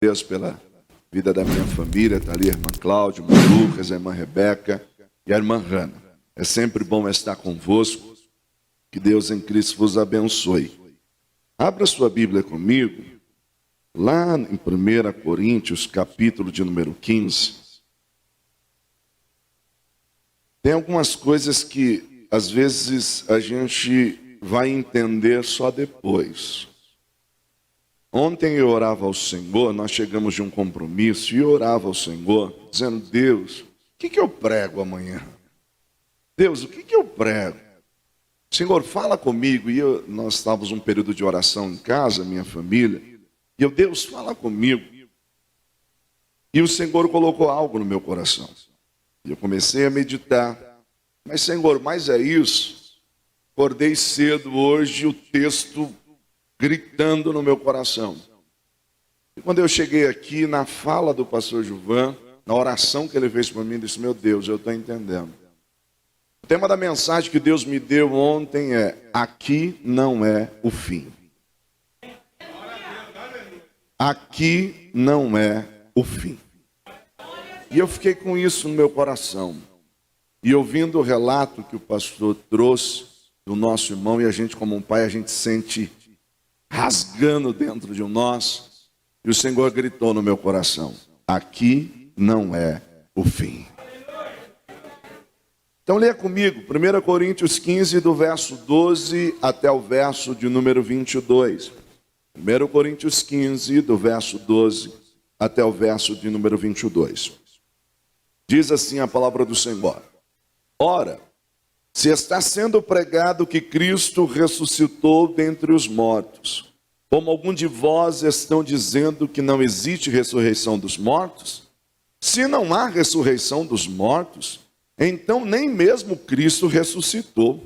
Deus pela vida da minha família. Está ali a irmã Cláudia, o irmão Lucas, a irmã Rebeca e a irmã Hanna. É sempre bom estar convosco. Que Deus em Cristo vos abençoe. Abra sua Bíblia comigo, lá em 1 Coríntios, capítulo de número 15. Tem algumas coisas que, às vezes, a gente vai entender só depois. Ontem eu orava ao Senhor, nós chegamos de um compromisso, e eu orava ao Senhor, dizendo: Deus, o que eu prego amanhã? Deus, o que eu prego? Senhor, fala comigo. E nós estávamos num período de oração em casa, minha família, e eu: Deus, fala comigo. E o Senhor colocou algo no meu coração. E eu comecei a meditar. Mas, Senhor, mas é isso. Acordei cedo hoje, o texto gritando no meu coração. E quando eu cheguei aqui, na fala do pastor Gilvan, na oração que ele fez para mim, eu disse: meu Deus, eu estou entendendo. O tema da mensagem que Deus me deu ontem é: aqui não é o fim. Aqui não é o fim. E eu fiquei com isso no meu coração. E ouvindo o relato que o pastor trouxe do nosso irmão, e a gente como um pai, a gente sente rasgando dentro de nós, e o Senhor gritou no meu coração: aqui não é o fim. Então leia comigo, 1 Coríntios 15, do verso 12 até o verso de número 22. 1 Coríntios 15, do verso 12 até o verso de número 22. Diz assim a palavra do Senhor: ora, se está sendo pregado que Cristo ressuscitou dentre os mortos, como algum de vós estão dizendo que não existe ressurreição dos mortos? Se não há ressurreição dos mortos, então nem mesmo Cristo ressuscitou.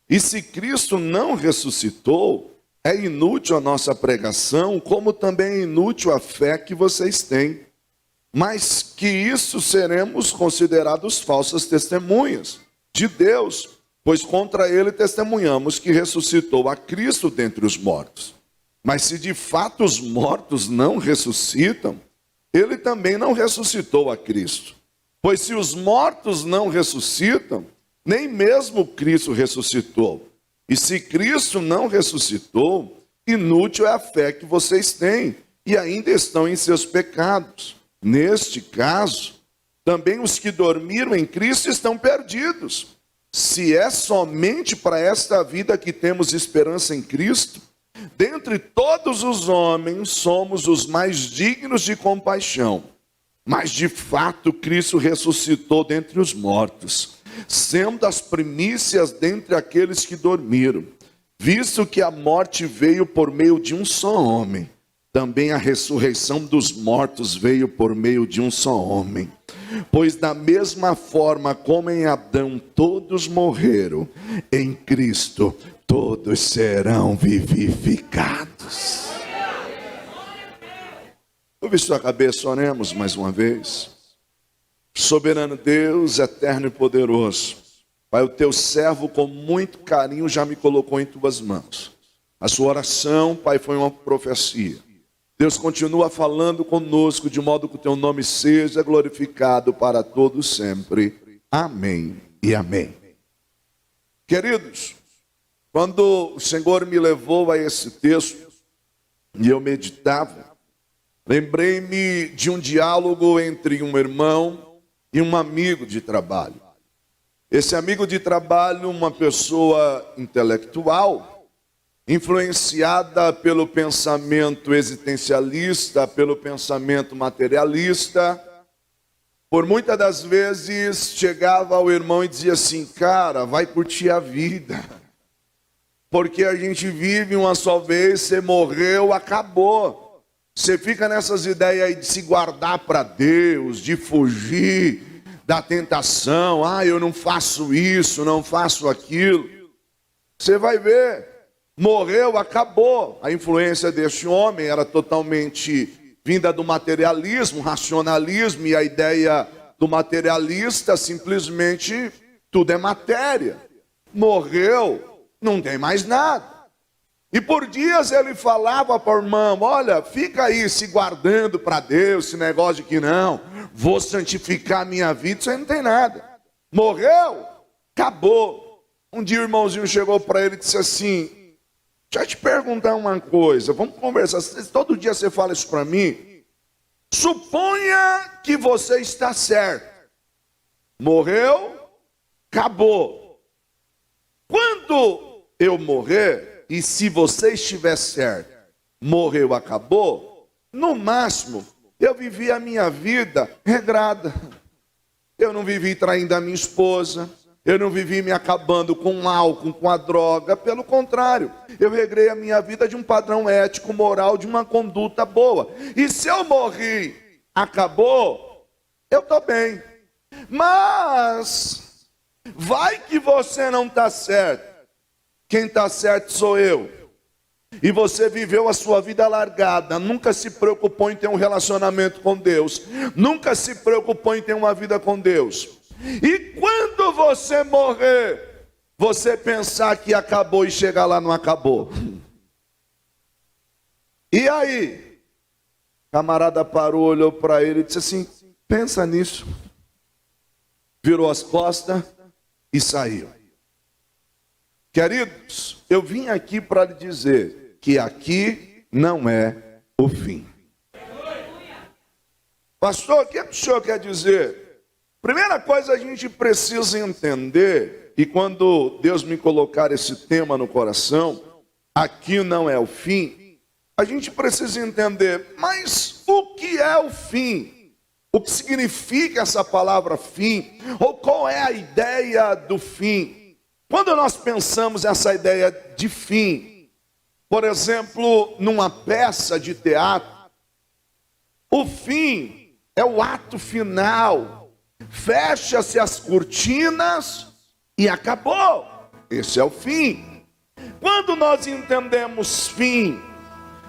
E se Cristo não ressuscitou, é inútil a nossa pregação, como também é inútil a fé que vocês têm. Mas que isso seremos considerados falsas testemunhas de Deus, pois contra ele testemunhamos que ressuscitou a Cristo dentre os mortos. Mas se de fato os mortos não ressuscitam, ele também não ressuscitou a Cristo. Pois se os mortos não ressuscitam, nem mesmo Cristo ressuscitou. E se Cristo não ressuscitou, inútil é a fé que vocês têm, e ainda estão em seus pecados. Neste caso, também os que dormiram em Cristo estão perdidos. Se é somente para esta vida que temos esperança em Cristo, dentre todos os homens somos os mais dignos de compaixão. Mas de fato Cristo ressuscitou dentre os mortos, sendo as primícias dentre aqueles que dormiram. Visto que a morte veio por meio de um só homem, também a ressurreição dos mortos veio por meio de um só homem. Pois da mesma forma como em Adão todos morreram, em Cristo todos serão vivificados. Curve sua cabeça, oremos mais uma vez. Soberano Deus, eterno e poderoso, Pai, o teu servo com muito carinho já me colocou em tuas mãos. A sua oração, Pai, foi uma profecia. Deus continua falando conosco, de modo que o teu nome seja glorificado para todos sempre. Amém e amém. Queridos, quando o Senhor me levou a esse texto, e eu meditava, lembrei-me de um diálogo entre um irmão e um amigo de trabalho. Esse amigo de trabalho, uma pessoa intelectual, influenciada pelo pensamento existencialista, pelo pensamento materialista, por muitas das vezes chegava ao irmão e dizia assim: cara, vai curtir a vida, porque a gente vive uma só vez, você morreu, acabou. Você fica nessas ideias aí de se guardar para Deus, de fugir da tentação. Eu não faço isso, não faço aquilo. Você vai ver, morreu, acabou. A influência deste homem era totalmente vinda do materialismo, racionalismo, e a ideia do materialista simplesmente tudo é matéria. Morreu, não tem mais nada. E por dias ele falava para o irmão: olha, fica aí se guardando para Deus, esse negócio de que não, vou santificar a minha vida, isso aí não tem nada. Morreu, acabou. Um dia o irmãozinho chegou para ele e disse assim: deixa eu te perguntar uma coisa, vamos conversar, todo dia você fala isso para mim. Suponha que você está certo. Morreu, acabou. Quando eu morrer, e se você estiver certo, morreu, acabou, no máximo, eu vivi a minha vida regrada. Eu não vivi traindo a minha esposa, eu não vivi me acabando com o álcool, com a droga, pelo contrário, eu regrei a minha vida de um padrão ético, moral, de uma conduta boa. E se eu morri, acabou, eu estou bem. Mas, vai que você não está certo. Quem está certo sou eu. E você viveu a sua vida largada, nunca se preocupou em ter um relacionamento com Deus, nunca se preocupou em ter uma vida com Deus. E quando você morrer, você pensar que acabou e chegar lá não acabou. E aí? O camarada parou, olhou para ele e disse assim: pensa nisso. Virou as costas e saiu. Queridos, eu vim aqui para lhe dizer que aqui não é o fim. Pastor, o que o senhor quer dizer? Primeira coisa, a gente precisa entender, e quando Deus me colocar esse tema no coração, aqui não é o fim, a gente precisa entender, mas o que é o fim? O que significa essa palavra fim? Ou qual é a ideia do fim? Quando nós pensamos essa ideia de fim, por exemplo, numa peça de teatro, o fim é o ato final. Fecha-se as cortinas e acabou. Esse é o fim. Quando nós entendemos fim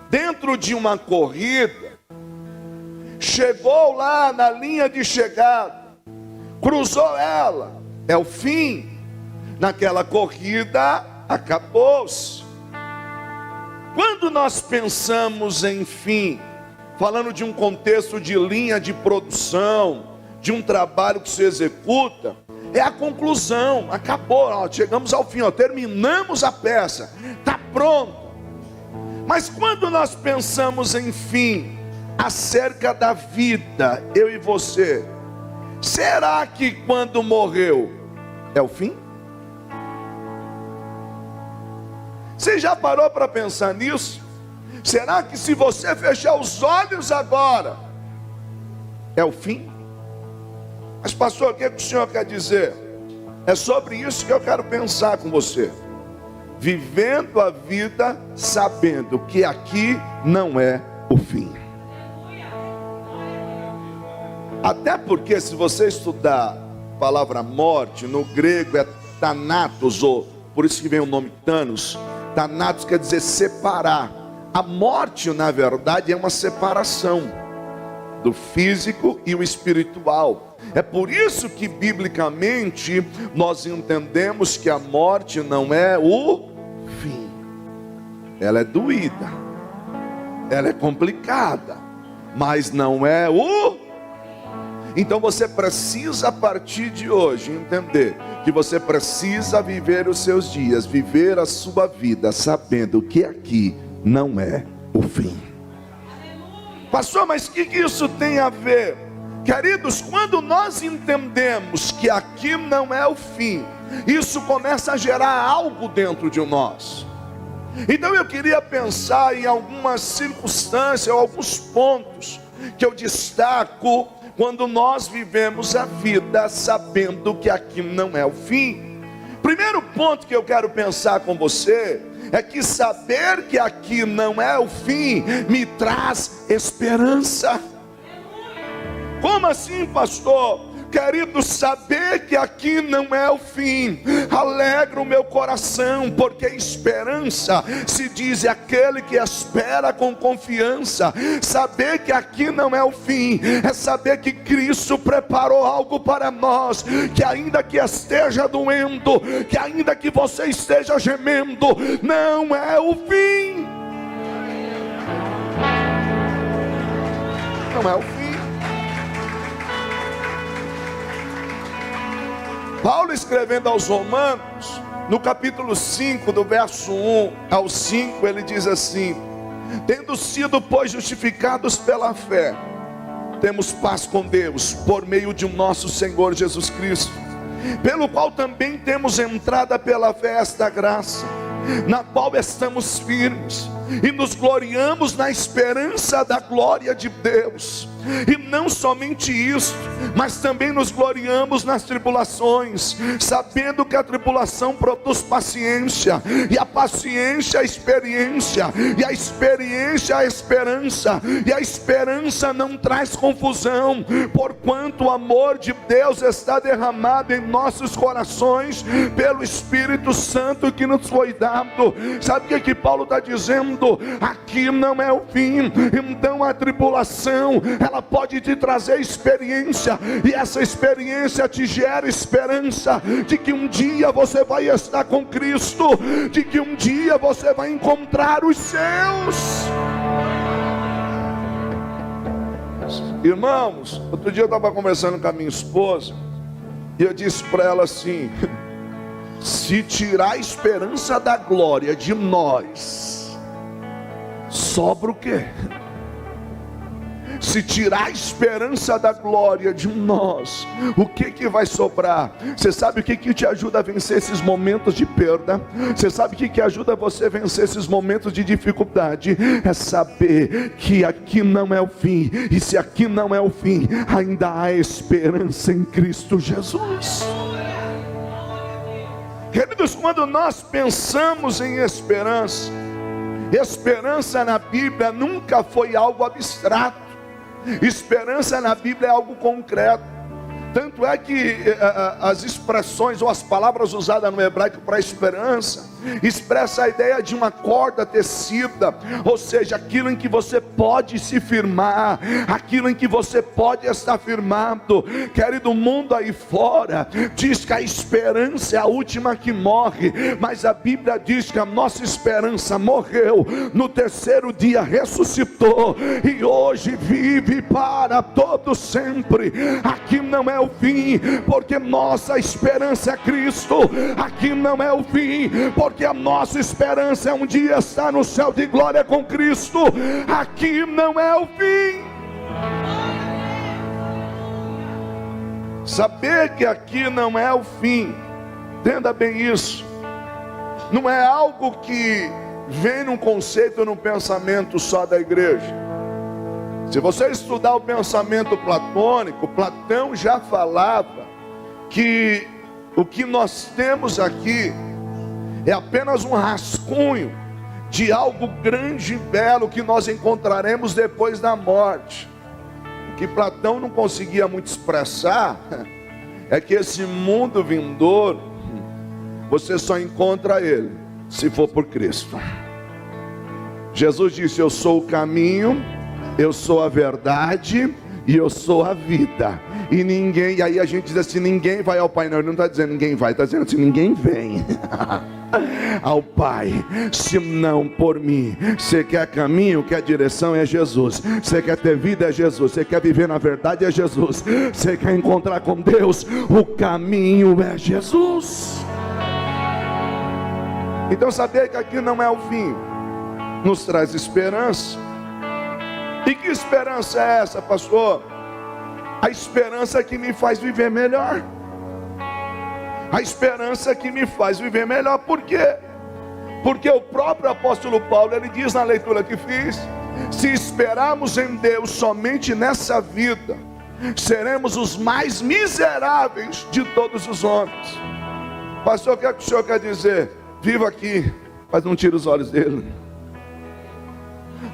dentro de uma corrida, chegou lá na linha de chegada, cruzou ela, é o fim. Naquela corrida, acabou-se. Quando nós pensamos em fim, falando de um contexto de linha de produção, de um trabalho que se executa, é a conclusão, acabou, ó, chegamos ao fim, ó, terminamos a peça, está pronto. Mas quando nós pensamos em fim, acerca da vida, eu e você, será que quando morreu, é o fim? Você já parou para pensar nisso? Será que se você fechar os olhos agora, é o fim? Mas pastor, o que o senhor quer dizer? É sobre isso que eu quero pensar com você. Vivendo a vida sabendo que aqui não é o fim. Até porque se você estudar a palavra morte, no grego é thanatos, ou por isso que vem o nome Thanos. Thanatos quer dizer separar. A morte, na verdade, é uma separação do físico e o espiritual. É por isso que, biblicamente, nós entendemos que a morte não é o fim. Ela é doída, ela é complicada, mas não é o... Então você precisa, a partir de hoje, entender que você precisa viver os seus dias, viver a sua vida, sabendo que aqui não é o fim. Pastor, mas o que isso tem a ver? Queridos, quando nós entendemos que aqui não é o fim, isso começa a gerar algo dentro de nós. Então eu queria pensar em algumas circunstâncias, alguns pontos que eu destaco quando nós vivemos a vida sabendo que aqui não é o fim. Primeiro ponto que eu quero pensar com você é que saber que aqui não é o fim me traz esperança. Como assim, pastor? Querido, saber que aqui não é o fim alegra o meu coração, porque esperança se diz aquele que espera com confiança. Saber que aqui não é o fim é saber que Cristo preparou algo para nós, que ainda que esteja doendo, que ainda que você esteja gemendo, não é o fim. Não é o fim. Paulo, escrevendo aos Romanos, no capítulo 5, do verso 1 ao 5, ele diz assim: tendo sido, pois, justificados pela fé, temos paz com Deus, por meio de nosso Senhor Jesus Cristo, pelo qual também temos entrada pela fé esta graça, na qual estamos firmes, e nos gloriamos na esperança da glória de Deus. E não somente isso, mas também nos gloriamos nas tribulações, sabendo que a tribulação produz paciência, e a paciência a experiência, e a experiência a esperança, e a esperança não traz confusão, porquanto o amor de Deus está derramado em nossos corações pelo Espírito Santo que nos foi dado. Sabe o que Paulo está dizendo? Aqui não é o fim. Então a tribulação, ela pode te trazer experiência, e essa experiência te gera esperança de que um dia você vai estar com Cristo, de que um dia você vai encontrar os seus. Irmãos, outro dia eu estava conversando com a minha esposa, e eu disse para ela assim: se tirar a esperança da glória de nós, sobra o quê? Se tirar a esperança da glória de nós, o que vai sobrar? Você sabe o que te ajuda a vencer esses momentos de perda? Você sabe o que ajuda você a vencer esses momentos de dificuldade? É saber que aqui não é o fim, e se aqui não é o fim, ainda há esperança em Cristo Jesus. Queridos, quando nós pensamos em esperança, esperança na Bíblia nunca foi algo abstrato. Esperança na Bíblia é algo concreto. Tanto é que as expressões ou as palavras usadas no hebraico para esperança expressa a ideia de uma corda tecida, ou seja, aquilo em que você pode se firmar, aquilo em que você pode estar firmado. Querido, o mundo aí fora diz que a esperança é a última que morre, mas a Bíblia diz que a nossa esperança morreu, no terceiro dia ressuscitou, e hoje vive para todo sempre. Aqui não é o fim, porque nossa esperança é Cristo. Aqui não é o fim, porque a nossa esperança é um dia estar no céu de glória com Cristo. Aqui não é o fim. Saber que aqui não é o fim, entenda bem isso, não é algo que vem num conceito, num pensamento só da igreja. Se você estudar o pensamento platônico, Platão já falava que o que nós temos aqui é apenas um rascunho de algo grande e belo que nós encontraremos depois da morte. O que Platão não conseguia muito expressar é que esse mundo vindouro, você só encontra ele se for por Cristo. Jesus disse: eu sou o caminho, eu sou a verdade e eu sou a vida. E ninguém, e aí a gente diz assim: ninguém vai ao Pai. Não, ele não está dizendo ninguém vai, está dizendo assim: ninguém vem ao Pai se não por mim. Você quer caminho, quer direção, é Jesus. Você quer ter vida, é Jesus. Você quer viver na verdade, é Jesus. Você quer encontrar com Deus, o caminho é Jesus. Então saber que aqui não é o fim nos traz esperança. E que esperança é essa, pastor? A esperança que me faz viver melhor. A esperança que me faz viver melhor. Por quê? Porque o próprio apóstolo Paulo, ele diz na leitura que fiz: se esperarmos em Deus somente nessa vida, seremos os mais miseráveis de todos os homens. Pastor, o que é que o senhor quer dizer? Viva aqui, mas não tire os olhos dele.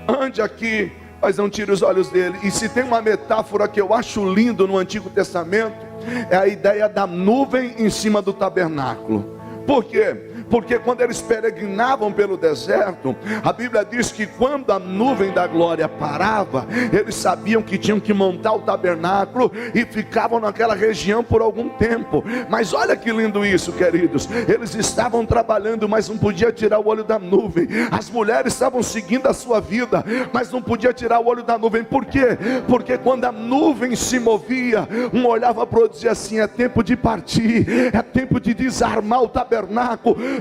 Ande aqui, mas não tire os olhos dele. E se tem uma metáfora que eu acho lindo no Antigo Testamento, é a ideia da nuvem em cima do tabernáculo. Por quê? Porque quando eles peregrinavam pelo deserto, a Bíblia diz que quando a nuvem da glória parava, eles sabiam que tinham que montar o tabernáculo e ficavam naquela região por algum tempo. Mas olha que lindo isso, queridos. Eles estavam trabalhando, mas não podia tirar o olho da nuvem. As mulheres estavam seguindo a sua vida, mas não podia tirar o olho da nuvem. Por quê? Porque quando a nuvem se movia, um olhava para o outro e dizia assim: é tempo de partir, é tempo de desarmar o tabernáculo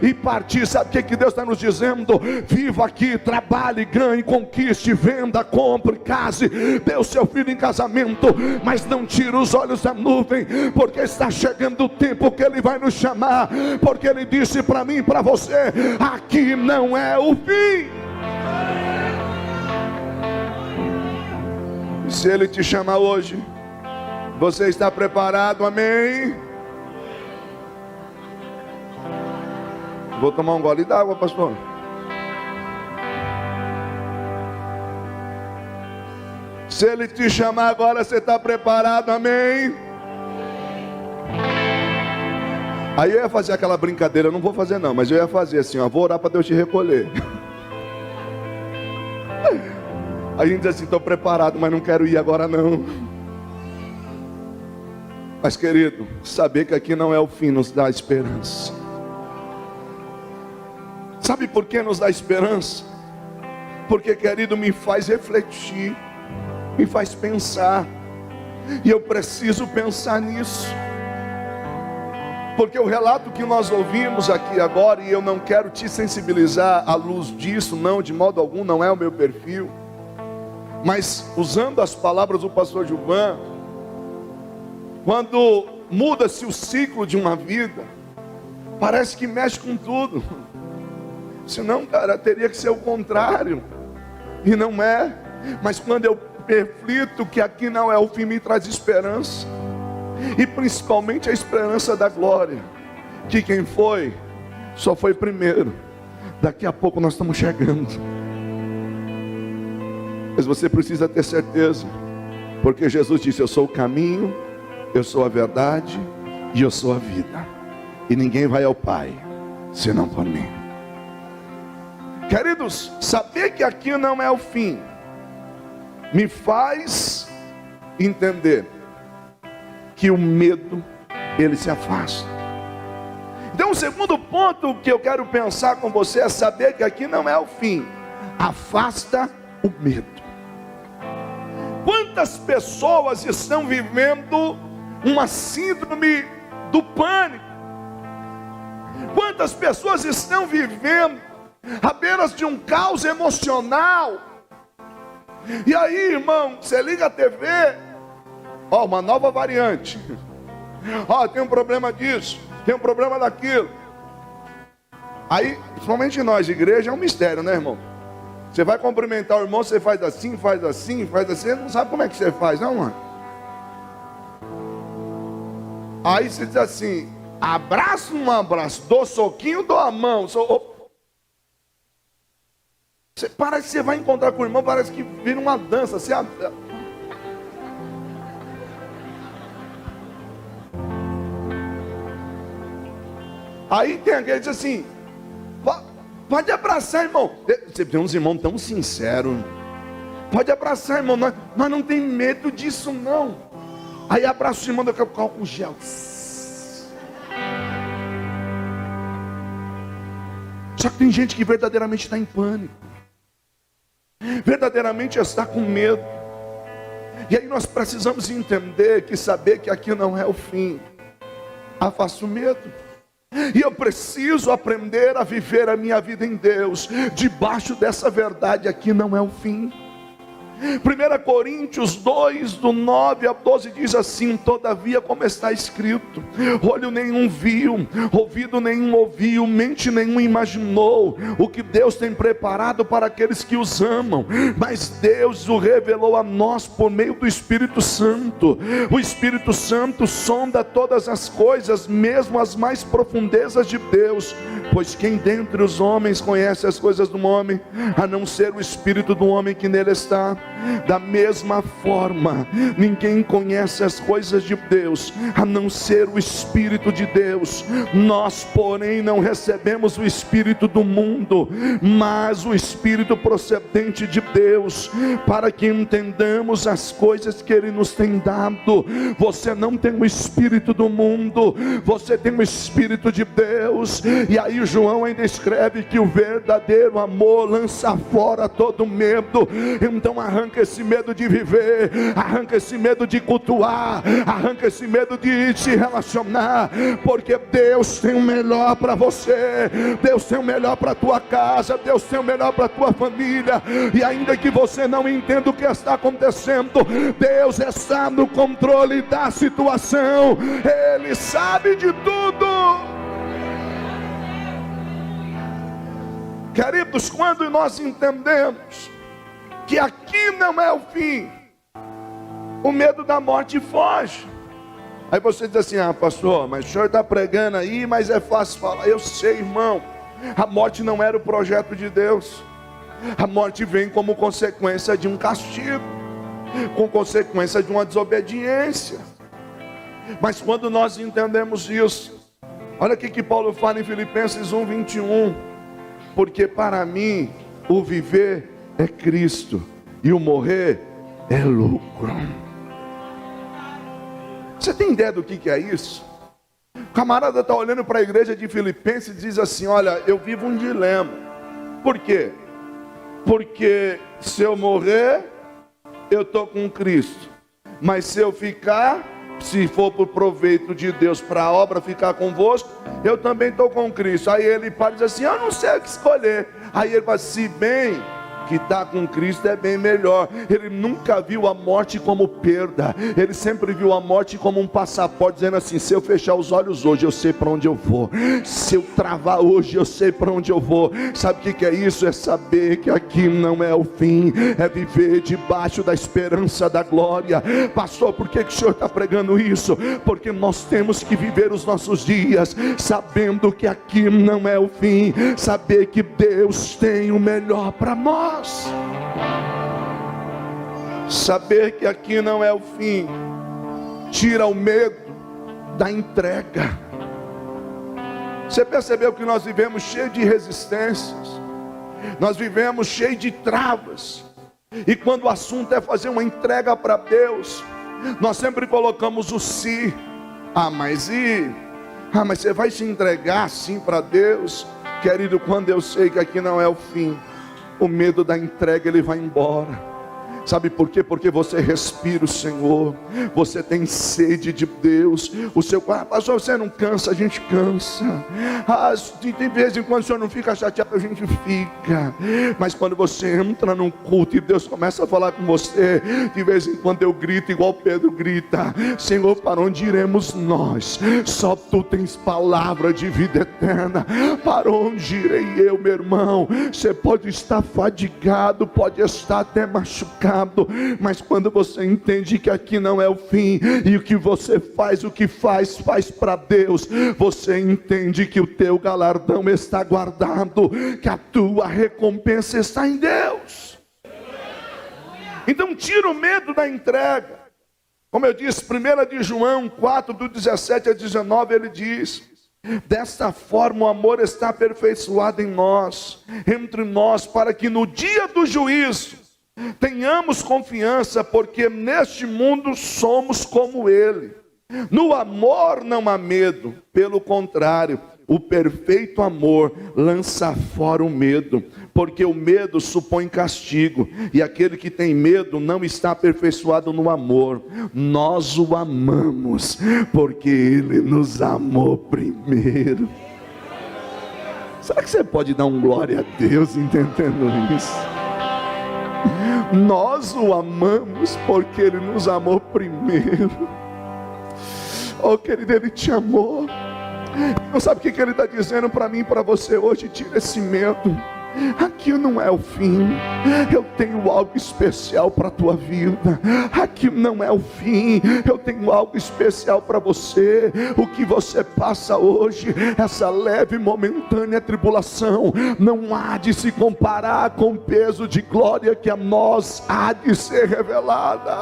e partir. Sabe o que Deus está nos dizendo? Viva aqui, trabalhe, ganhe, conquiste, venda, compre, case, dê o seu filho em casamento, mas não tire os olhos da nuvem, porque está chegando o tempo que Ele vai nos chamar, porque Ele disse para mim e para você: aqui não é o fim. Se Ele te chamar hoje, você está preparado? Amém? Vou tomar um gole d'água, pastor. Se Ele te chamar agora, você está preparado? Amém? Aí eu ia fazer aquela brincadeira, eu não vou fazer não, mas eu ia fazer assim, ó, vou orar para Deus te recolher. Aí a gente diz assim: estou preparado, mas não quero ir agora não. Mas querido, saber que aqui não é o fim nos dá esperança. Sabe por que nos dá esperança? Porque, querido, me faz refletir, me faz pensar, e eu preciso pensar nisso. Porque o relato que nós ouvimos aqui agora, e eu não quero te sensibilizar à luz disso, não, de modo algum, não é o meu perfil, mas usando as palavras do pastor Gilvan, quando muda-se o ciclo de uma vida, parece que mexe com tudo. Senão, cara, teria que ser o contrário, e não é. Mas quando eu reflito que aqui não é o fim, me traz esperança, e principalmente a esperança da glória, que quem foi, só foi primeiro. Daqui a pouco nós estamos chegando, mas você precisa ter certeza, porque Jesus disse: eu sou o caminho, eu sou a verdade e eu sou a vida, e ninguém vai ao Pai senão por mim. Queridos, saber que aqui não é o fim me faz entender que o medo, ele se afasta. Então o segundo ponto que eu quero pensar com você é saber que aqui não é o fim. Afasta o medo. Quantas pessoas estão vivendo uma síndrome do pânico? Quantas pessoas estão vivendo à beira de um caos emocional? E aí, irmão, você liga a TV, ó, uma nova variante, ó, tem um problema disso, tem um problema daquilo. Aí, principalmente nós, igreja é um mistério, né, irmão? Você vai cumprimentar o irmão, você faz assim, faz assim, faz assim, você não sabe como é que você faz, não, mano? Aí você diz assim: abraço, um abraço, dou soquinho, dou a mão. Você parece que você vai encontrar com o irmão, parece que vira uma dança. Você... Aí tem aquele que diz assim: pode abraçar, irmão. Você tem uns irmãos tão sinceros. Pode abraçar, irmão. Nós não tem medo disso, não. Aí abraça o irmão, daqui a pouco com gel. Só que tem gente que verdadeiramente está em pânico, verdadeiramente está com medo. E aí nós precisamos entender que saber que aqui não é o fim afasta o medo. E eu preciso aprender a viver a minha vida em Deus, debaixo dessa verdade: aqui não é o fim. 1 Coríntios 2, do 9 a 12 diz assim: todavia, como está escrito, olho nenhum viu, ouvido nenhum ouviu, mente nenhum imaginou o que Deus tem preparado para aqueles que os amam, mas Deus o revelou a nós por meio do Espírito Santo. O Espírito Santo sonda todas as coisas, mesmo as mais profundezas de Deus, Pois quem dentre os homens conhece as coisas do homem, a não ser o espírito do homem que nele está? Da mesma forma, ninguém conhece as coisas de Deus, a não ser o Espírito de Deus. Nós, porém, não recebemos o Espírito do mundo, mas o Espírito procedente de Deus, para que entendamos as coisas que Ele nos tem dado. Você não tem o Espírito do mundo, você tem o Espírito de Deus. E aí João ainda escreve que o verdadeiro amor lança fora todo medo. Então arranca esse medo de viver, arranca esse medo de cultuar, arranca esse medo de se relacionar, porque Deus tem o melhor para você, Deus tem o melhor para a tua casa, Deus tem o melhor para a tua família. E ainda que você não entenda o que está acontecendo, Deus está no controle da situação, Ele sabe de tudo. Queridos, quando nós entendemos que aqui não é o fim, o medo da morte foge. Aí você diz assim: ah, pastor, mas o senhor está pregando aí, mas é fácil falar. Eu sei, irmão, a morte não era o projeto de Deus. A morte vem como consequência de um castigo, com consequência de uma desobediência. Mas quando nós entendemos isso, olha o que Paulo fala em Filipenses 1:21. Porque para mim o viver é Cristo e o morrer é lucro. Você tem ideia do que é isso? O camarada está olhando para a igreja de Filipenses e diz assim: olha, eu vivo um dilema. Por quê? Porque se eu morrer, eu estou com Cristo. Mas se eu ficar, se for por proveito de Deus, para a obra ficar convosco, eu também estou com Cristo. Aí ele para e diz assim: eu não sei o que escolher. Aí ele fala: se bem que está com Cristo é bem melhor. Ele nunca viu a morte como perda, ele sempre viu a morte como um passaporte, dizendo assim: se eu fechar os olhos hoje, eu sei para onde eu vou. Se eu travar hoje, eu sei para onde eu vou. Sabe o que é isso? É saber que aqui não é o fim, é viver debaixo da esperança da glória. Pastor, por que o senhor está pregando isso? Porque nós temos que viver os nossos dias sabendo que aqui não é o fim, saber que Deus tem o melhor para nós. Saber que aqui não é o fim tira o medo da entrega. Você percebeu que nós vivemos cheio de resistências, nós vivemos cheio de travas, e quando o assunto é fazer uma entrega para Deus, nós sempre colocamos o si. Mas você vai se entregar assim para Deus? Querido, quando eu sei que aqui não é o fim, o medo da entrega ele vai embora. Sabe por quê? Porque você respira o Senhor, você tem sede de Deus. O seu pastor, você não cansa? A gente cansa. De vez em quando o senhor não fica chateado, a gente fica. Mas quando você entra num culto e Deus começa a falar com você, de vez em quando eu grito igual Pedro grita: Senhor, para onde iremos nós? Só tu tens palavra de vida eterna. Para onde irei eu, meu irmão? Você pode estar fadigado, pode estar até machucado, mas quando você entende que aqui não é o fim, e o que você faz, faz para Deus, você entende que o teu galardão está guardado, que a tua recompensa está em Deus. Então tira o medo da entrega. Como eu disse, 1 de João 4, do 17 a 19, ele diz: desta forma o amor está aperfeiçoado em nós, entre nós, para que no dia do juízo tenhamos confiança, porque neste mundo somos como Ele. No amor não há medo, pelo contrário, o perfeito amor lança fora o medo, porque o medo supõe castigo, e aquele que tem medo não está aperfeiçoado no amor. Nós o amamos, porque Ele nos amou primeiro. Será que você pode dar um glória a Deus entendendo isso? Nós o amamos porque Ele nos amou primeiro. Oh, querido, Ele te amou. Não sabe o que Ele está dizendo para mim e para você hoje? Tira esse medo. aqui não é o fim. Eu tenho algo especial para a tua vida. Aqui não é o fim. Eu tenho algo especial para você. O que você passa hoje, essa leve e momentânea tribulação, não há de se comparar com o peso de glória que a nós há de ser revelada.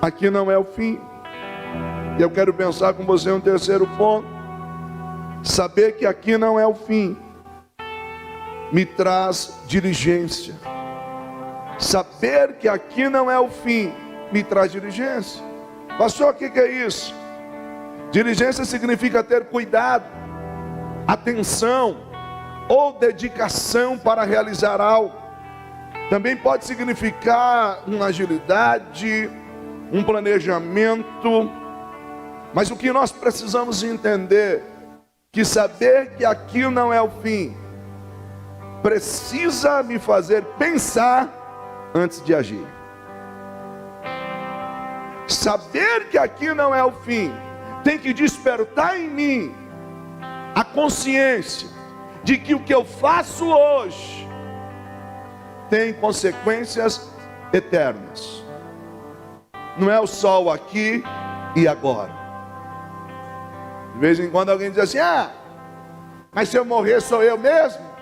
Aqui não é o fim. E eu quero pensar com você um terceiro ponto. Saber que aqui não é o fim me traz diligência. Saber que aqui não é o fim me traz diligência. Pastor, o que é isso? Diligência significa ter cuidado, atenção ou dedicação para realizar algo. Também pode significar uma agilidade, um planejamento. Mas o que nós precisamos entender, que saber que aqui não é o fim, precisa me fazer pensar antes de agir. Saber que aqui não é o fim, tem que despertar em mim a consciência de que o que eu faço hoje tem consequências eternas. Não é o sol aqui e agora. De vez em quando alguém diz assim: mas se eu morrer sou eu mesmo?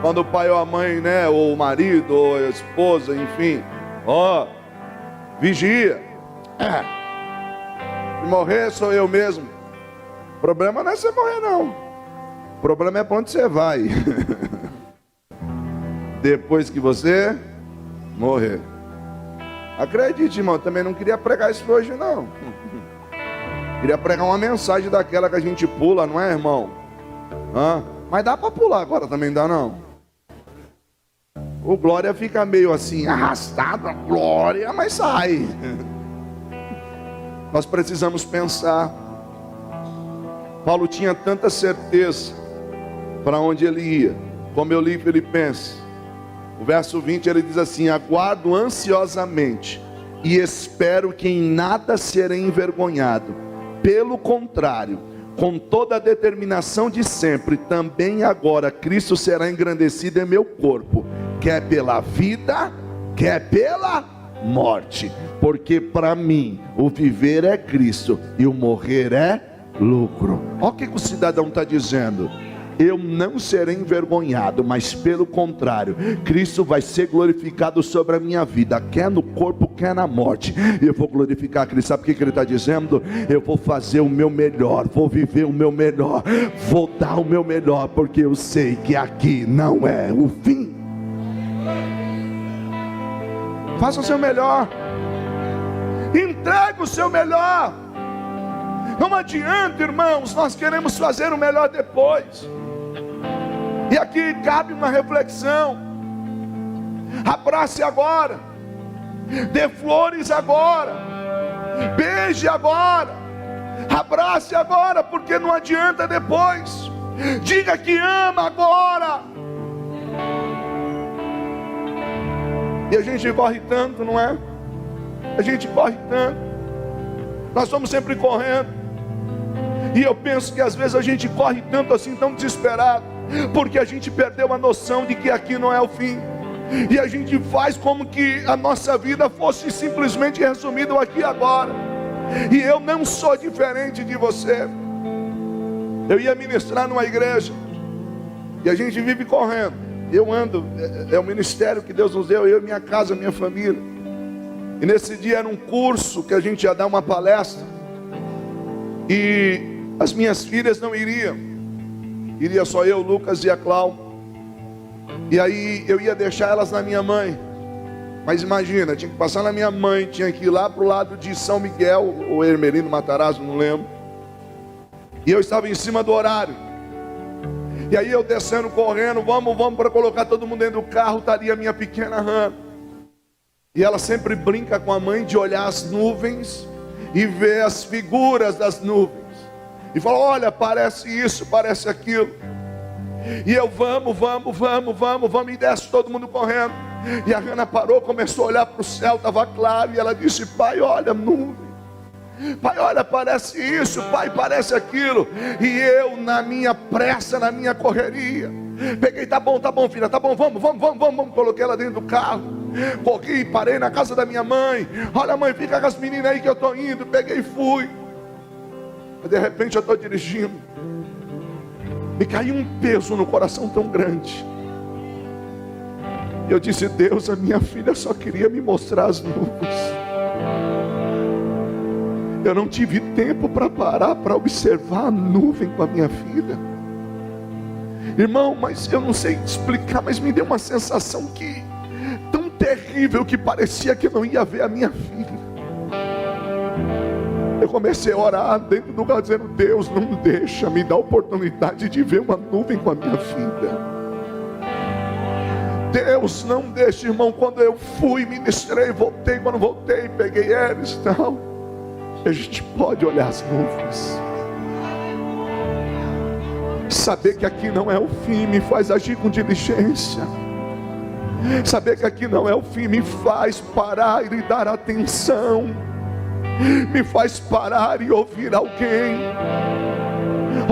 Quando o pai ou a mãe, né, ou o marido, ou a esposa, enfim, vigia. Se morrer sou eu mesmo. O problema não é você morrer, não. O problema é para onde você vai. Depois que você morrer. Acredite, irmão, também não queria pregar isso hoje, não. Queria pregar uma mensagem daquela que a gente pula, não é, irmão? Mas dá para pular agora também, dá não? O glória fica meio assim, arrastado, a glória, mas sai. Nós precisamos pensar. Paulo tinha tanta certeza para onde ele ia. Como eu li em Filipenses, o verso 20 ele diz assim: aguardo ansiosamente e espero que em nada serei envergonhado. Pelo contrário, com toda a determinação de sempre, também agora Cristo será engrandecido em meu corpo, quer pela vida, quer pela morte. Porque para mim o viver é Cristo e o morrer é lucro. Olha o que o cidadão está dizendo: eu não serei envergonhado, mas pelo contrário, Cristo vai ser glorificado sobre a minha vida, quer no corpo, quer na morte. E eu vou glorificar Cristo. Sabe o que ele está dizendo? Eu vou fazer o meu melhor, vou viver o meu melhor, vou dar o meu melhor, porque eu sei que aqui não é o fim. Faça o seu melhor, entregue o seu melhor. Não adianta, irmãos, nós queremos fazer o melhor depois. E aqui cabe uma reflexão. Abrace agora, dê flores agora, beije agora, abrace agora, porque não adianta depois. Diga que ama agora. E a gente corre tanto, não é? A gente corre tanto. Nós estamos sempre correndo. E eu penso que às vezes a gente corre tanto assim, tão desesperado, porque a gente perdeu a noção de que aqui não é o fim. E a gente faz como que a nossa vida fosse simplesmente resumida aqui e agora. E eu não sou diferente de você. Eu ia ministrar numa igreja, e a gente vive correndo. Eu ando, é o ministério que Deus nos deu, eu, minha casa, minha família. E nesse dia era um curso que a gente ia dar uma palestra. E as minhas filhas não iriam. Iria só eu, Lucas e a Cláudia. E aí eu ia deixar elas na minha mãe. Mas imagina, tinha que passar na minha mãe, tinha que ir lá para o lado de São Miguel, ou Hermelino, Matarazzo, não lembro. E eu estava em cima do horário. E aí eu descendo, correndo, vamos para colocar todo mundo dentro do carro. Está ali a minha pequena Hannah. E ela sempre brinca com a mãe de olhar as nuvens e ver as figuras das nuvens. E fala: olha, parece isso, parece aquilo. E eu vamos, e desce todo mundo correndo. E a Hannah parou, começou a olhar para o céu, estava claro. E ela disse: pai, olha a nuvem. Pai, olha, parece isso, pai, parece aquilo. E eu, na minha pressa, na minha correria, peguei, tá bom, filha, tá bom, vamos. Coloquei ela dentro do carro, corri, parei na casa da minha mãe. Olha, mãe, fica com as meninas aí que eu estou indo. Peguei e fui. De repente eu estou dirigindo, me caiu um peso no coração tão grande. Eu disse: Deus, a minha filha só queria me mostrar as nuvens. Eu não tive tempo para parar para observar a nuvem com a minha filha. Irmão, mas eu não sei explicar, mas me deu uma sensação que tão terrível, que parecia que eu não ia ver a minha filha. Eu comecei a orar dentro do carro, dizendo: Deus, não deixa, me dá a oportunidade de ver uma nuvem com a minha filha. Deus, não deixa, irmão. Quando eu fui, ministrei, voltei. Quando voltei, peguei eles e tal. A gente pode olhar as nuvens, saber que aqui não é o fim, me faz agir com diligência. Saber que aqui não é o fim me faz parar e dar atenção, me faz parar e ouvir alguém.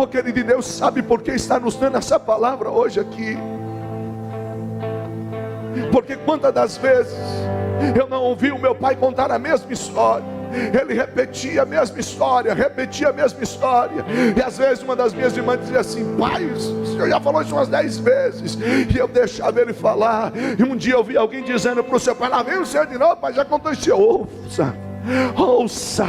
Oh, querido de Deus, sabe por que está nos dando essa palavra hoje aqui? Porque quantas das vezes eu não ouvi o meu pai contar a mesma história. Ele repetia a mesma história, e às vezes uma das minhas irmãs dizia assim: pai, o senhor já falou isso umas 10 vezes. E eu deixava ele falar. E um dia eu vi alguém dizendo para o seu pai: lá vem o senhor de novo, pai, já contou isso. Ouça,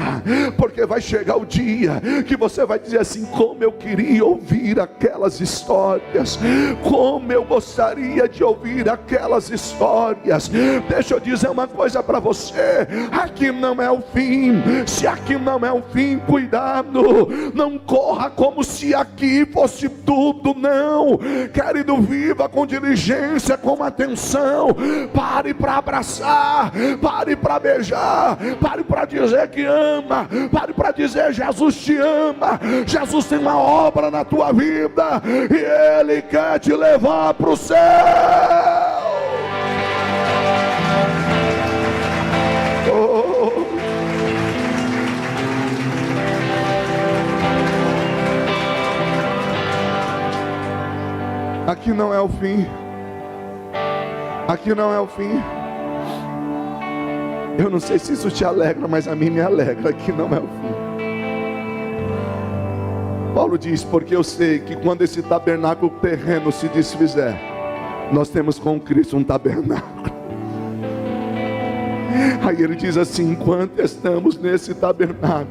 porque vai chegar o dia que você vai dizer assim: como eu queria ouvir aquelas histórias, como eu gostaria de ouvir aquelas histórias. Deixa eu dizer uma coisa para você: aqui não é o fim. Se aqui não é o fim, cuidado, não corra como se aqui fosse tudo, não. Querido, viva com diligência, com atenção. Pare para abraçar, pare para beijar, pare para dizer que ama, pare para dizer: Jesus te ama, Jesus tem uma obra na tua vida, e Ele quer te levar para o céu. Oh. Aqui não é o fim, aqui não é o fim. Eu não sei se isso te alegra, mas a mim me alegra que não é o fim. Paulo diz: porque eu sei que quando esse tabernáculo terreno se desfizer, nós temos com Cristo um tabernáculo. Aí ele diz assim: enquanto estamos nesse tabernáculo,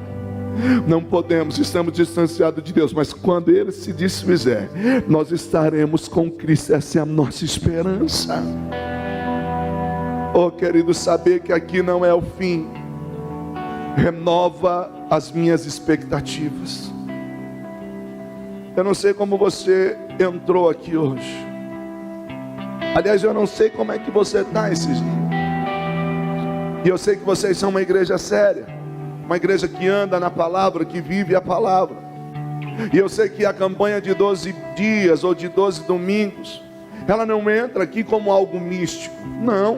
não podemos, estamos distanciados de Deus, mas quando ele se desfizer, nós estaremos com Cristo. Essa é a nossa esperança. Oh, querido, saber que aqui não é o fim renova as minhas expectativas. Eu não sei como você entrou aqui hoje. Aliás, eu não sei como é que você está esses dias. E eu sei que vocês são uma igreja séria, uma igreja que anda na palavra, que vive a palavra. E eu sei que a campanha de 12 dias ou de 12 domingos, ela não entra aqui como algo místico, não.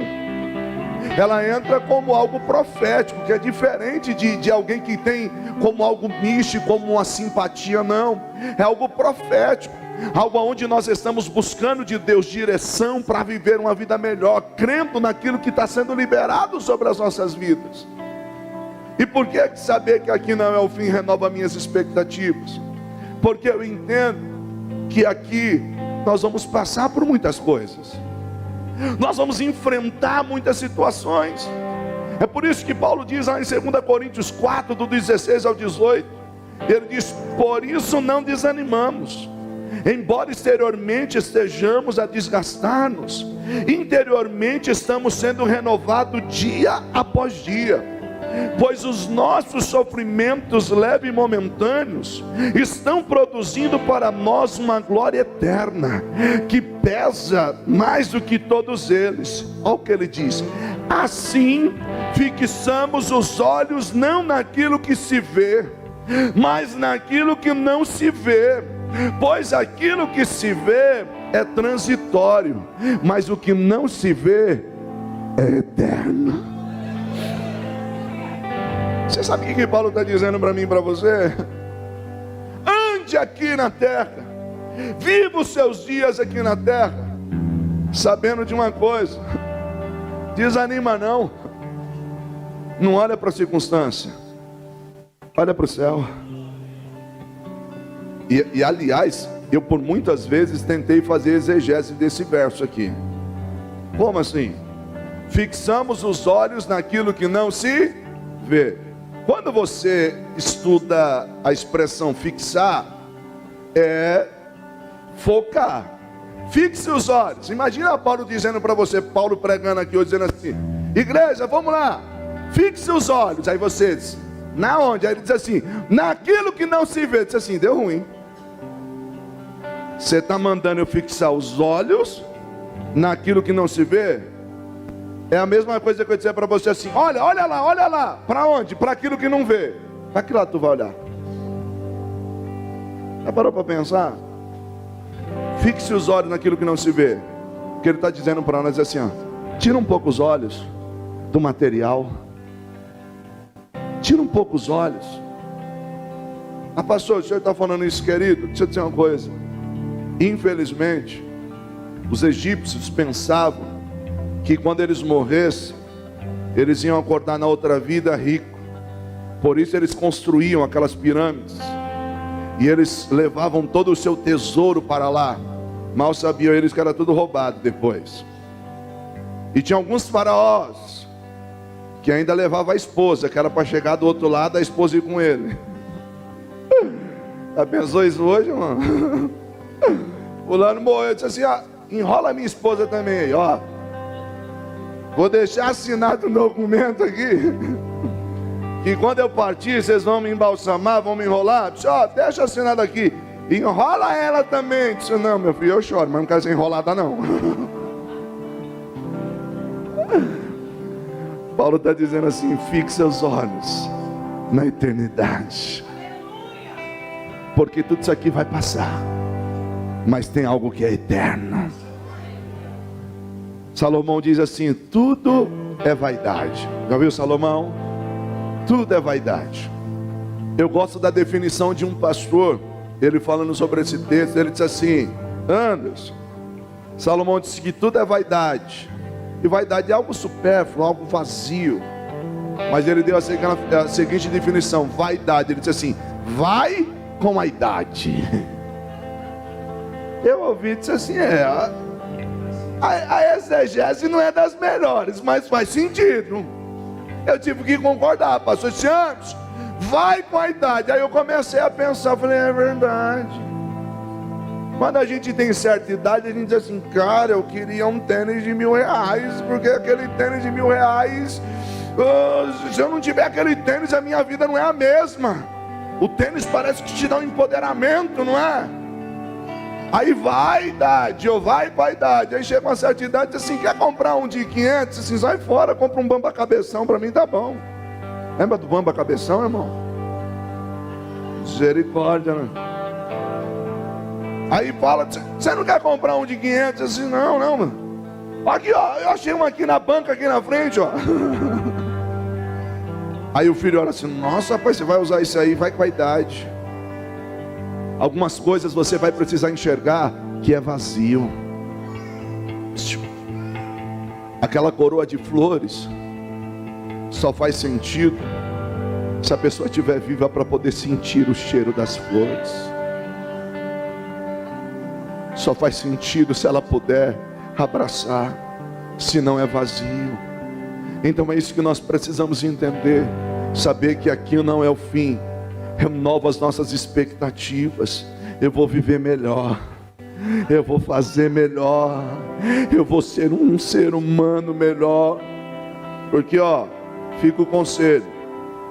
Ela entra como algo profético, que é diferente de alguém que tem como algo místico, como uma simpatia, não. É algo profético, algo onde nós estamos buscando de Deus direção para viver uma vida melhor, crendo naquilo que está sendo liberado sobre as nossas vidas. E por que saber que aqui não é o fim renova minhas expectativas? Porque eu entendo que aqui nós vamos passar por muitas coisas. Nós vamos enfrentar muitas situações. É por isso que Paulo diz lá em 2 Coríntios 4, do 16 ao 18, ele diz: por isso não desanimamos, embora exteriormente estejamos a desgastar-nos, interiormente estamos sendo renovados dia após dia. Pois os nossos sofrimentos leves e momentâneos estão produzindo para nós uma glória eterna, que pesa mais do que todos eles. Olha o que ele diz: assim fixamos os olhos não naquilo que se vê, mas naquilo que não se vê. Pois aquilo que se vê é transitório, mas o que não se vê é eterno. Você sabe o que Paulo está dizendo para mim e para você? Ande aqui na terra, viva os seus dias aqui na terra, sabendo de uma coisa: desanima não, não olha para a circunstância, olha para o céu. E aliás, eu por muitas vezes tentei fazer exegese desse verso aqui. Como assim? Fixamos os olhos naquilo que não se vê. Quando você estuda a expressão fixar, é focar. Fixe os olhos. Imagina Paulo dizendo para você, Paulo pregando aqui hoje, dizendo assim: igreja, vamos lá, fixe os olhos. Aí vocês, na onde? Aí ele diz assim: naquilo que não se vê. Diz assim, deu ruim. Você está mandando eu fixar os olhos naquilo que não se vê? É a mesma coisa que eu dizer para você assim: olha lá. Para onde? Para aquilo que não vê. Para que lado tu vai olhar? Já parou para pensar? Fixe os olhos naquilo que não se vê. O que ele está dizendo para nós é assim, ó: tira um pouco os olhos do material. Tira um pouco os olhos. Ah, pastor, o senhor está falando isso, querido? Deixa eu dizer uma coisa. Infelizmente, os egípcios pensavam que quando eles morressem, eles iam acordar na outra vida rico. Por isso eles construíam aquelas pirâmides, e eles levavam todo o seu tesouro para lá. Mal sabiam eles que era tudo roubado depois. E tinha alguns faraós que ainda levavam a esposa, que era para chegar do outro lado, a esposa ir com ele. Já pensou isso hoje, mano? Fulano morreu, disse assim: ó, enrola a minha esposa também aí, ó. Vou deixar assinado um documento aqui, que quando eu partir, vocês vão me embalsamar, vão me enrolar. Disse, ó, deixa assinado aqui, enrola ela também. Disse, não, meu filho, eu choro, mas não quero ser enrolada não. Paulo está dizendo assim: fixa os olhos na eternidade, porque tudo isso aqui vai passar, mas tem algo que é eterno. Salomão diz assim: tudo é vaidade. Já ouviu Salomão? Tudo é vaidade. Eu gosto da definição de um pastor, ele falando sobre esse texto. Ele diz assim: Anderson, Salomão disse que tudo é vaidade, e vaidade é algo supérfluo, algo vazio. Mas ele deu a seguinte definição: vaidade, ele disse assim: vai com a idade. Eu ouvi e disse assim: a exegese não é das melhores, mas faz sentido. Eu tive que concordar, pastor Santos, vai com a idade. Aí eu comecei a pensar, falei, é verdade. Quando a gente tem certa idade, a gente diz assim: cara, eu queria um tênis de R$1.000, porque aquele tênis de R$1.000, se eu não tiver aquele tênis, a minha vida não é a mesma. O tênis parece que te dá um empoderamento, não é? Aí vai idade, ou vai com a idade. Aí chega uma certa idade, diz assim: quer comprar um de 500? Assim, sai fora, compra um Bamba Cabeção, para mim tá bom. Lembra do Bamba Cabeção, irmão? Misericórdia, né? Aí fala: você não quer comprar um de 500? Assim, não, mano. Aqui, ó, eu achei um aqui na banca, aqui na frente, ó. Aí o filho olha assim: nossa, rapaz, você vai usar isso aí, vai com a idade. Algumas coisas você vai precisar enxergar que é vazio. Aquela coroa de flores só faz sentido se a pessoa estiver viva para poder sentir o cheiro das flores. Só faz sentido se ela puder abraçar, senão é vazio. Então é isso que nós precisamos entender, saber que aqui não é o fim. Renova as nossas expectativas. Eu vou viver melhor, eu vou fazer melhor, eu vou ser um ser humano melhor. Porque ó, fica o conselho: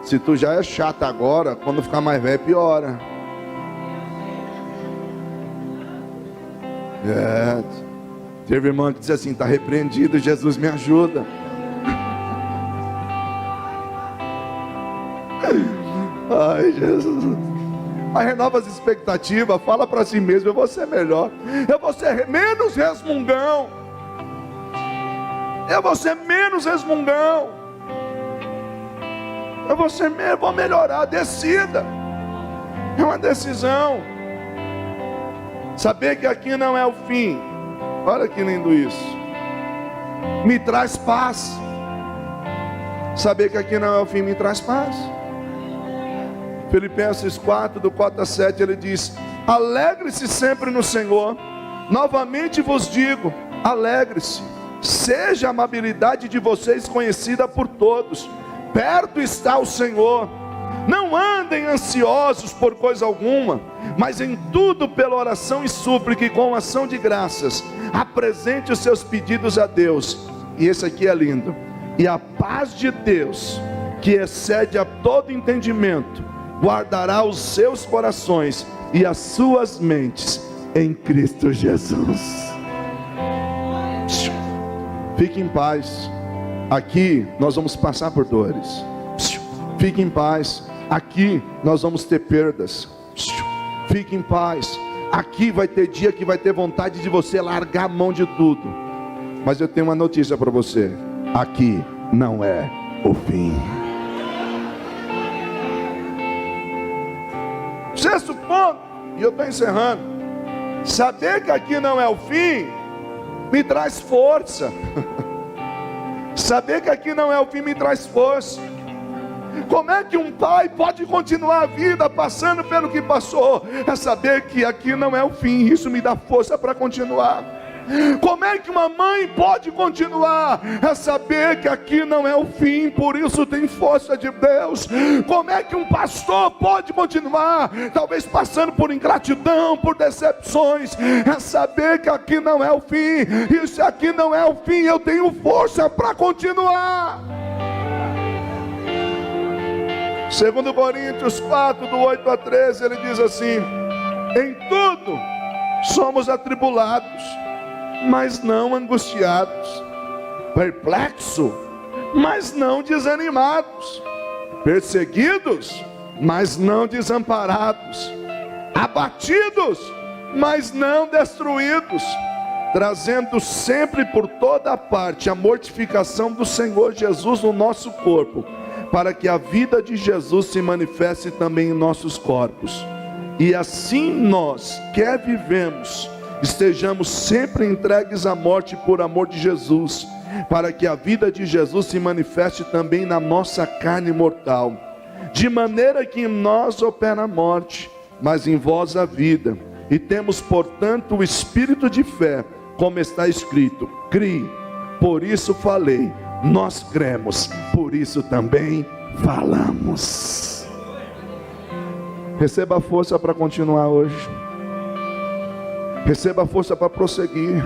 se tu já é chato agora, quando ficar mais velho piora. Teve irmão que disse assim: está repreendido, Jesus me ajuda. Ai, Jesus. Mas renova as expectativas. Fala para si mesmo: eu vou ser melhor, eu vou ser menos resmungão, eu vou ser menos resmungão. É você mesmo, vou melhorar, decida. É uma decisão. Saber que aqui não é o fim. Olha que lindo isso. Me traz paz. Saber que aqui não é o fim me traz paz. Filipenses 4, do 4 a 7, ele diz: alegre-se sempre no Senhor. Novamente vos digo, alegre-se. Seja a amabilidade de vocês conhecida por todos. Perto está o Senhor. Não andem ansiosos por coisa alguma, mas em tudo pela oração e súplica e com ação de graças, apresente os seus pedidos a Deus. E esse aqui é lindo. E a paz de Deus, que excede a todo entendimento, guardará os seus corações e as suas mentes em Cristo Jesus. Fique em paz. Aqui nós vamos passar por dores. Fique em paz. Aqui nós vamos ter perdas. Fique em paz. Aqui vai ter dia que vai ter vontade de você largar a mão de tudo. Mas eu tenho uma notícia para você. Aqui não é o fim. Sexto ponto, e eu estou encerrando. Saber que aqui não é o fim me traz força. Saber que aqui não é o fim me traz força. Como é que um pai pode continuar a vida passando pelo que passou? É saber que aqui não é o fim. Isso me dá força para continuar. Como é que uma mãe pode continuar? É saber que aqui não é o fim, por isso tem força de Deus. Como é que um pastor pode continuar? Talvez passando por ingratidão, por decepções. É saber que aqui não é o fim. E se aqui não é o fim, eu tenho força para continuar. 2 Coríntios 4, do 8 a 13, ele diz assim: em tudo somos atribulados, mas não angustiados, perplexos, mas não desanimados, perseguidos, mas não desamparados, abatidos, mas não destruídos, trazendo sempre por toda parte a mortificação do Senhor Jesus no nosso corpo, para que a vida de Jesus se manifeste também em nossos corpos. E assim nós, quer vivemos, estejamos sempre entregues à morte por amor de Jesus, para que a vida de Jesus se manifeste também na nossa carne mortal. De maneira que em nós opera a morte, mas em vós a vida. E temos, portanto, o espírito de fé, como está escrito: crie, por isso falei. Nós cremos, por isso também falamos. Receba a força para continuar hoje. Receba a força para prosseguir.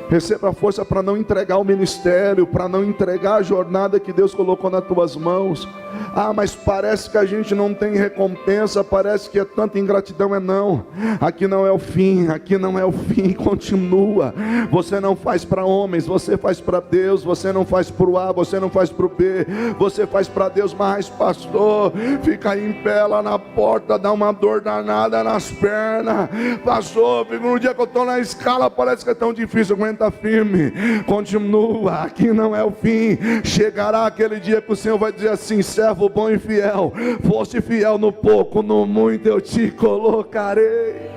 Receba a força para não entregar o ministério, para não entregar a jornada que Deus colocou nas tuas mãos. Ah, mas parece que a gente não tem recompensa, parece que é tanta ingratidão. É não, aqui não é o fim, aqui não é o fim, continua. Você não faz para homens, você faz para Deus. Você não faz para o A, você não faz para o B, você faz para Deus. Mas pastor, fica aí em pé lá na porta, dá uma dor danada nas pernas. Pastor, no dia que eu estou na escala, parece que é tão difícil. Aguenta firme, continua, aqui não é o fim. Chegará aquele dia que o Senhor vai dizer assim: servo bom e fiel, foste fiel no pouco, no muito eu te colocarei.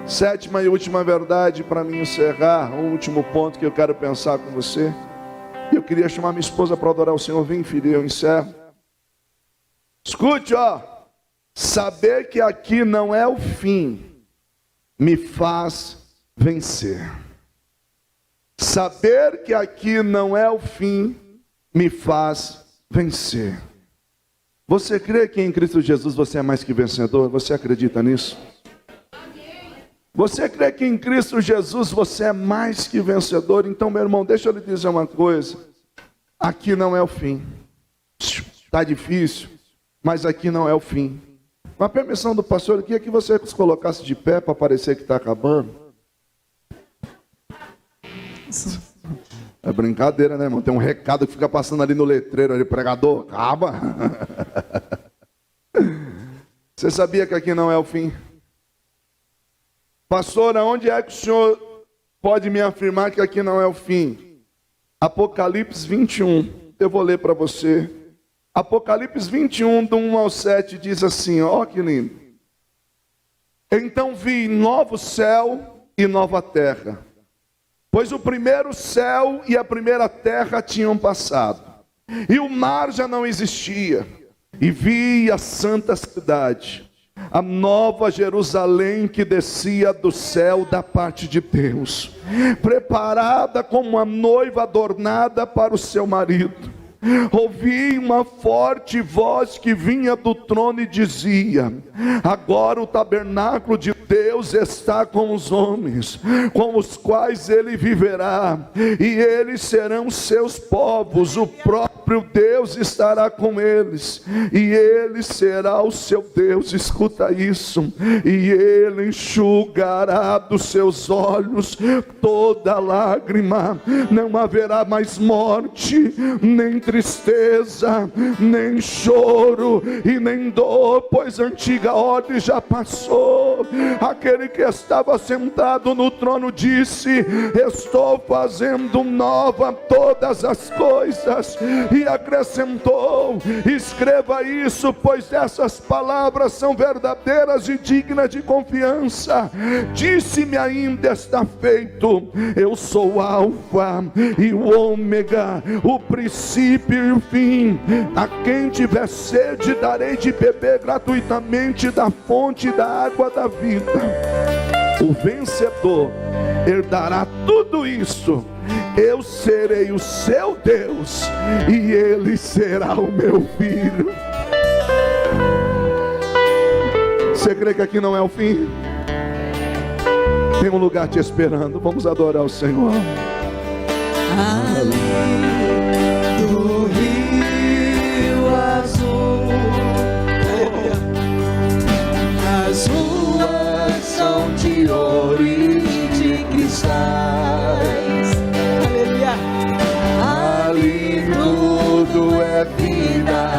Sétima e última verdade para mim encerrar, o último ponto que eu quero pensar com você. Eu queria chamar minha esposa para adorar o Senhor. Vem, filha, eu encerro. Escute, ó. Saber que aqui não é o fim me faz vencer. Saber que aqui não é o fim me faz vencer. Você crê que em Cristo Jesus você é mais que vencedor? Você acredita nisso? Você crê que em Cristo Jesus você é mais que vencedor? Então, meu irmão, deixa eu lhe dizer uma coisa. Aqui não é o fim. Está difícil, mas aqui não é o fim. Com a permissão do pastor, eu queria que você se colocasse de pé para parecer que está acabando. É brincadeira, né, irmão? Tem um recado que fica passando ali no letreiro, ali, pregador, acaba. Você sabia que aqui não é o fim? Pastor, aonde é que o senhor pode me afirmar que aqui não é o fim? Apocalipse 21, Eu vou ler para você. Apocalipse 21, do 1 ao 7, diz assim, ó que lindo. Então vi novo céu e nova terra, pois o primeiro céu e a primeira terra tinham passado, e o mar já não existia. E vi a santa cidade, a nova Jerusalém, que descia do céu da parte de Deus, preparada como uma noiva adornada para o seu marido. Ouvi uma forte voz que vinha do trono e dizia: agora o tabernáculo de Deus está com os homens, com os quais ele viverá, e eles serão seus povos. O próprio Deus estará com eles, e ele será o seu Deus. Escuta isso. E ele enxugará dos seus olhos toda lágrima. Não haverá mais morte, nem tristeza, nem choro e nem dor, pois a antiga ordem já passou. Aquele que estava sentado no trono disse: estou fazendo nova todas as coisas. E acrescentou: escreva isso, pois essas palavras são verdadeiras e dignas de confiança. Disse-me ainda: está feito. Eu sou o Alfa e o Ômega, o princípio e o fim. A quem tiver sede darei de beber gratuitamente da fonte da água da vida. O vencedor herdará tudo isso. Eu serei o seu Deus e ele será o meu filho. Você crê que aqui não é o fim? Tem um lugar te esperando. Vamos adorar o Senhor. Além do rio azul, as ruas são de ouro e de cristais. Aleluia. Ali tudo é vida,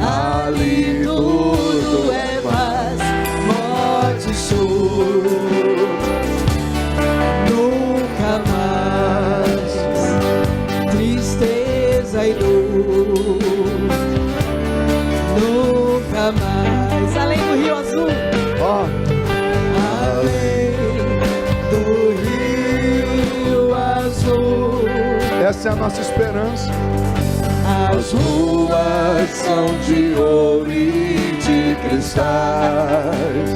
ali tudo é paz, morte e choro, nunca mais tristeza e dor, nunca mais. Além do rio azul, além do rio azul, essa é a nossa esperança. as ruas são de ouro e de cristais.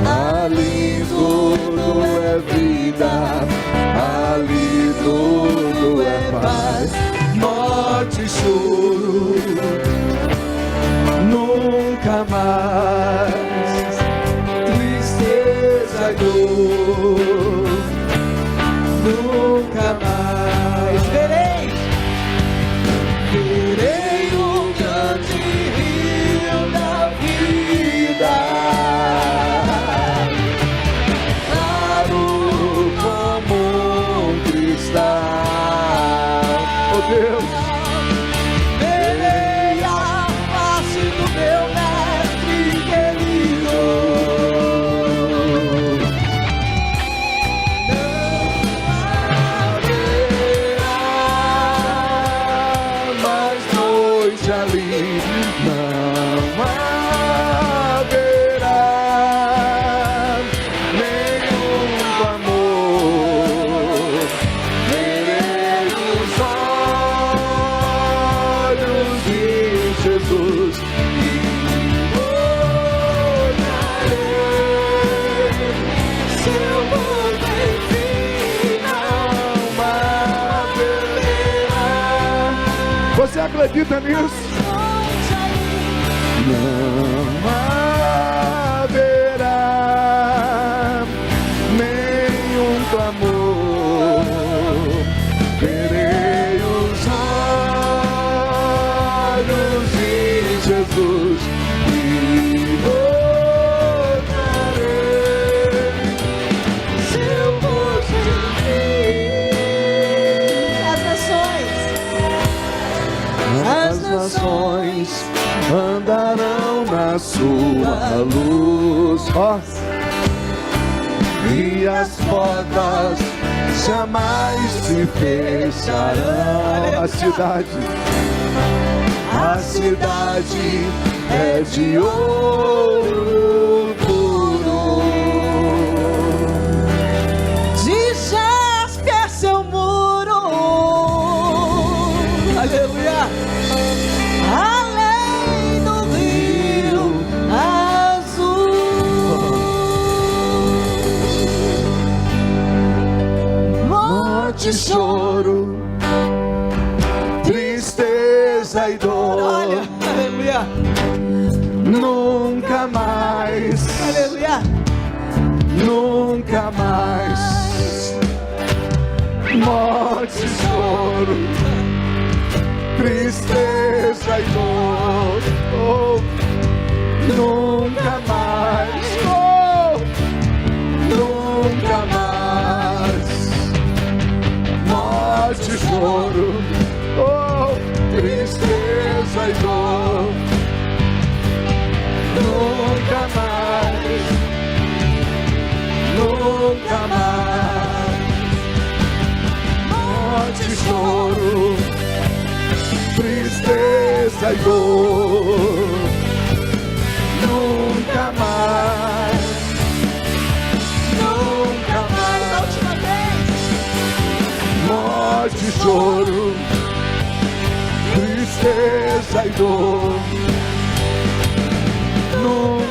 Ali tudo é vida, ali tudo é paz, morte e choro, nunca mais tristeza e dor, nunca mais verei o grande rio da vida, claro como um cristal. Oh Deus, verei a face do meu mestre querido. Não haverá mais noite ali, não haverá nenhum amor. Verei os olhos de Jesus e olharei seu rosto, enfim, não haverá. você acredita nisso? Não haverá nenhum clamor. Verei os olhos de Jesus e olharei seu rosto em mim. As nações andarão na sua luz, e as portas jamais se fecharão. A cidade é de ouro puro. De jaspe é seu muro. Aleluia. Além do rio azul. Morte, choro, tristeza e dor. Olha, aleluia. Nunca mais, Aleluia. nunca mais. Morte, choro, tristeza e dor. Oh, nunca mais. Oh, nunca mais. Morte, choro, oh, tristeza e dor. Nunca mais, nunca mais. Morte, choro, tristeza e dor. Nunca mais, nunca mais. A última vez. Morte, choro, tristeza e dor. Nunca